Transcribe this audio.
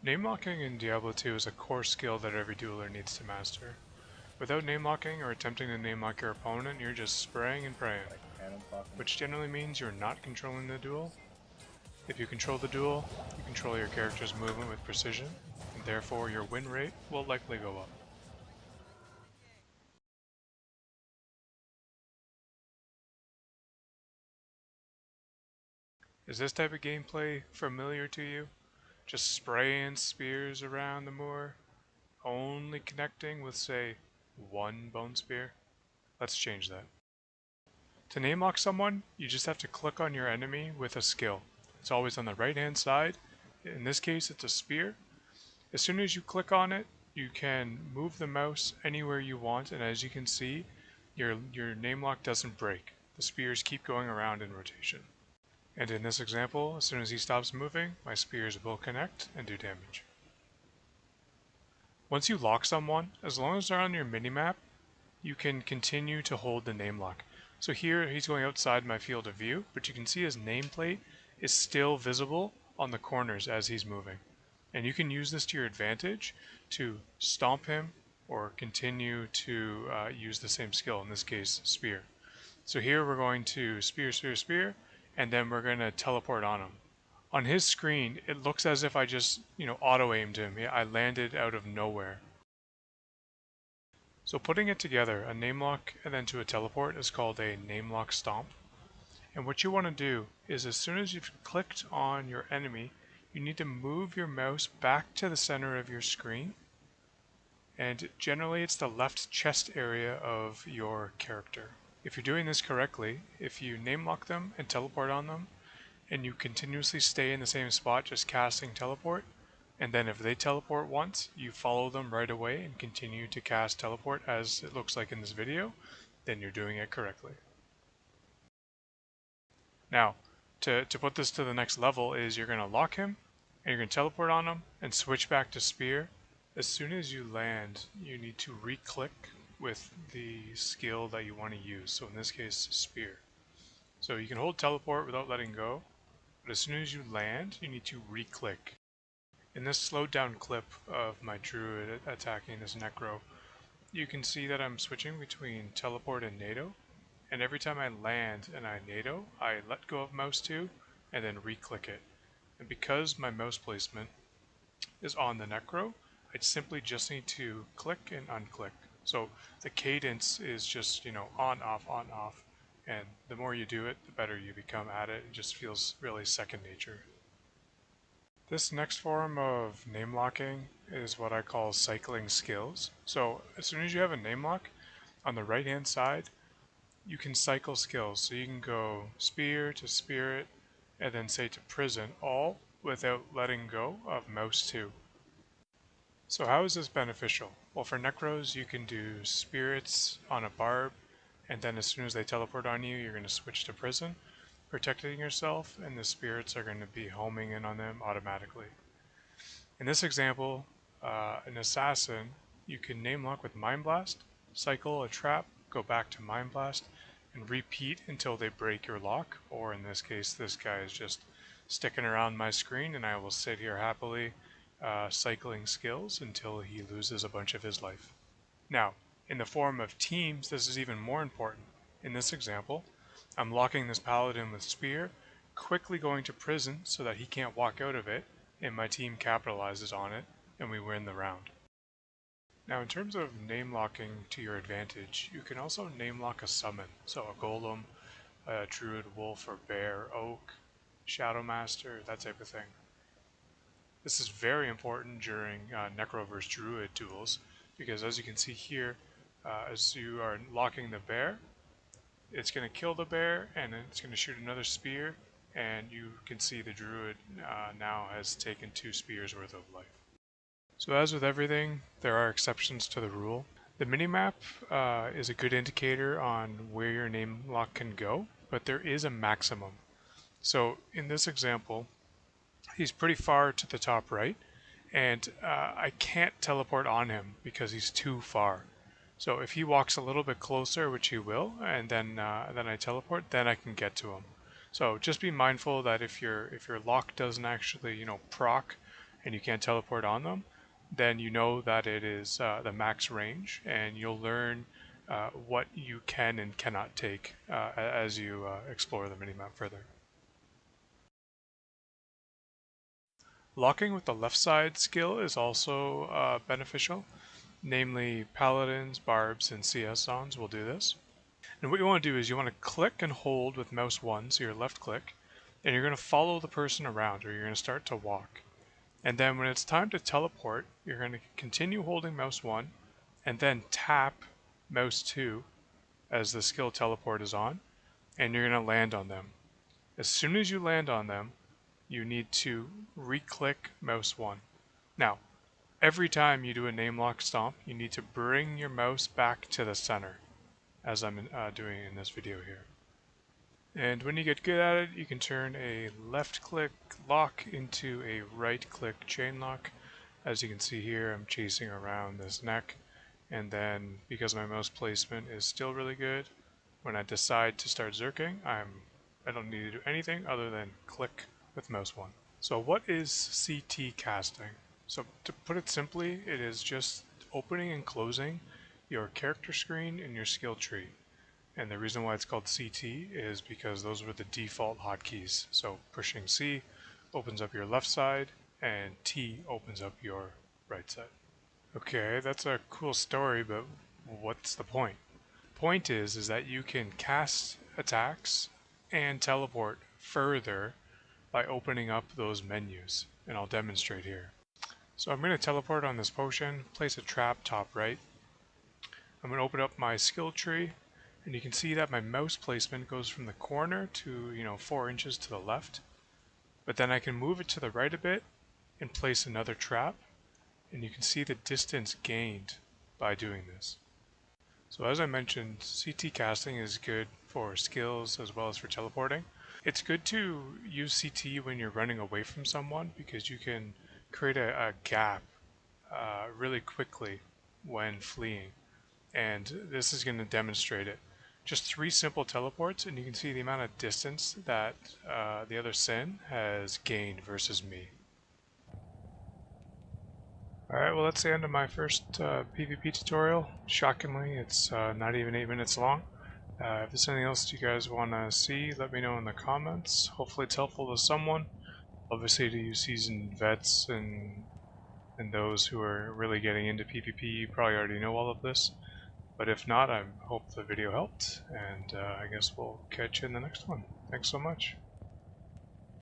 Namelocking in Diablo 2 is a core skill that every dueler needs to master. Without namelocking or attempting to namelock your opponent, you're just spraying and praying, which generally means you're not controlling the duel. If you control the duel, you control your character's movement with precision, and therefore your win rate will likely go up. Is this type of gameplay familiar to you? Just spraying spears around the moor, only connecting with, say, one bone spear? Let's change that. To namelock someone, you just have to click on your enemy with a skill. It's always on the right hand side. In this case, it's a spear. As soon as you click on it, you can move the mouse anywhere you want, and as you can see, your namelock doesn't break. The spears keep going around in rotation. And in this example, as soon as he stops moving, my spears will connect and do damage. Once you lock someone, as long as they're on your minimap, you can continue to hold the namelock. So here he's going outside my field of view, but you can see his nameplate is still visible on the corners as he's moving. And you can use this to your advantage to stomp him or continue to use the same skill, in this case spear. So here we're going to spear, spear, spear, and then we're going to teleport on him. On his screen, it looks as if I just, auto-aimed him. I landed out of nowhere. So putting it together, a namelock and then to a teleport is called a Namelock Stomp. And what you want to do is as soon as you've clicked on your enemy, you need to move your mouse back to the center of your screen. And generally it's the left chest area of your character. If you're doing this correctly, if you namelock them and teleport on them, and you continuously stay in the same spot just casting teleport, and then if they teleport once, you follow them right away and continue to cast teleport as it looks like in this video, then you're doing it correctly. Now, to put this to the next level is you're going to lock him, and you're going to teleport on him, and switch back to spear. As soon as you land, you need to re-click with the skill that you want to use, so in this case, spear. So you can hold teleport without letting go, but as soon as you land, you need to re-click. In this slowed down clip of my druid attacking this necro, you can see that I'm switching between teleport and NATO, and every time I land and I NATO, I let go of mouse 2 and then re-click it. And because my mouse placement is on the necro, I simply just need to click and unclick. So the cadence is just, on, off, and the more you do it, the better you become at it. It just feels really second nature. This next form of namelocking is what I call cycling skills. So as soon as you have a namelock, on the right hand side, you can cycle skills. So you can go spear to spirit, and then say to prison, all without letting go of mouse 2. So how is this beneficial? Well, for necros, you can do spirits on a barb, and then as soon as they teleport on you, you're going to switch to prison, protecting yourself, and the spirits are going to be homing in on them automatically. In this example, an assassin, you can namelock with Mind Blast, cycle a trap, go back to Mind Blast, and repeat until they break your lock, or in this case, this guy is just sticking around my screen, and I will sit here happily cycling skills until he loses a bunch of his life. Now, in the form of teams, this is even more important. In this example, I'm locking this paladin with spear, quickly going to prison so that he can't walk out of it, and my team capitalizes on it, and we win the round. Now in terms of namelocking to your advantage, you can also namelock a summon, so a golem, a druid, wolf, or bear, oak, shadow master, that type of thing. This is very important during necro vs druid duels, because as you can see here, as you are locking the bear, it's going to kill the bear and it's going to shoot another spear, and you can see the druid now has taken 2 spears worth of life. So as with everything, there are exceptions to the rule. The minimap is a good indicator on where your namelock can go, but there is a maximum. So in this example, he's pretty far to the top right, and I can't teleport on him because he's too far. So if he walks a little bit closer, which he will, and then I teleport, then I can get to him. So just be mindful that if your lock doesn't actually proc and you can't teleport on them, then you know that it is the max range, and you'll learn what you can and cannot take as you explore the minimap further. Locking with the left side skill is also beneficial, namely paladins, barbs, and CS zones will do this. And what you want to do is you want to click and hold with mouse 1, so your left click, and you're going to follow the person around, or you're going to start to walk. And then when it's time to teleport, you're going to continue holding mouse 1, and then tap mouse 2 as the skill teleport is on, and you're going to land on them. As soon as you land on them, you need to re-click mouse 1. Now, every time you do a Namelock Stomp, you need to bring your mouse back to the center, as I'm doing in this video here. And when you get good at it, you can turn a left click lock into a right click chain lock. As you can see here, I'm chasing around this neck, and then because my mouse placement is still really good, when I decide to start zerking, I don't need to do anything other than click with mouse 1. So what is CT casting? So to put it simply, it is just opening and closing your character screen in your skill tree. And the reason why it's called CT is because those were the default hotkeys. So pushing C opens up your left side, and T opens up your right side. Okay, that's a cool story, but what's the point? The point is that you can cast attacks and teleport further by opening up those menus, and I'll demonstrate here. So I'm going to teleport on this potion, place a trap top right. I'm going to open up my skill tree, and you can see that my mouse placement goes from the corner to 4 inches to the left, but then I can move it to the right a bit and place another trap, and you can see the distance gained by doing this. So as I mentioned, CT casting is good for skills as well as for teleporting. It's good to use CT when you're running away from someone because you can create a gap really quickly when fleeing, and this is going to demonstrate it. Just 3 simple teleports, and you can see the amount of distance that the other Sin has gained versus me. Alright, well that's the end of my first PvP tutorial. Shockingly, it's not even 8 minutes long. If there's anything else you guys want to see, let me know in the comments. Hopefully it's helpful to someone. Obviously to you seasoned vets and those who are really getting into PvP, you probably already know all of this. But if not, I hope the video helped, and I guess we'll catch you in the next one. Thanks so much.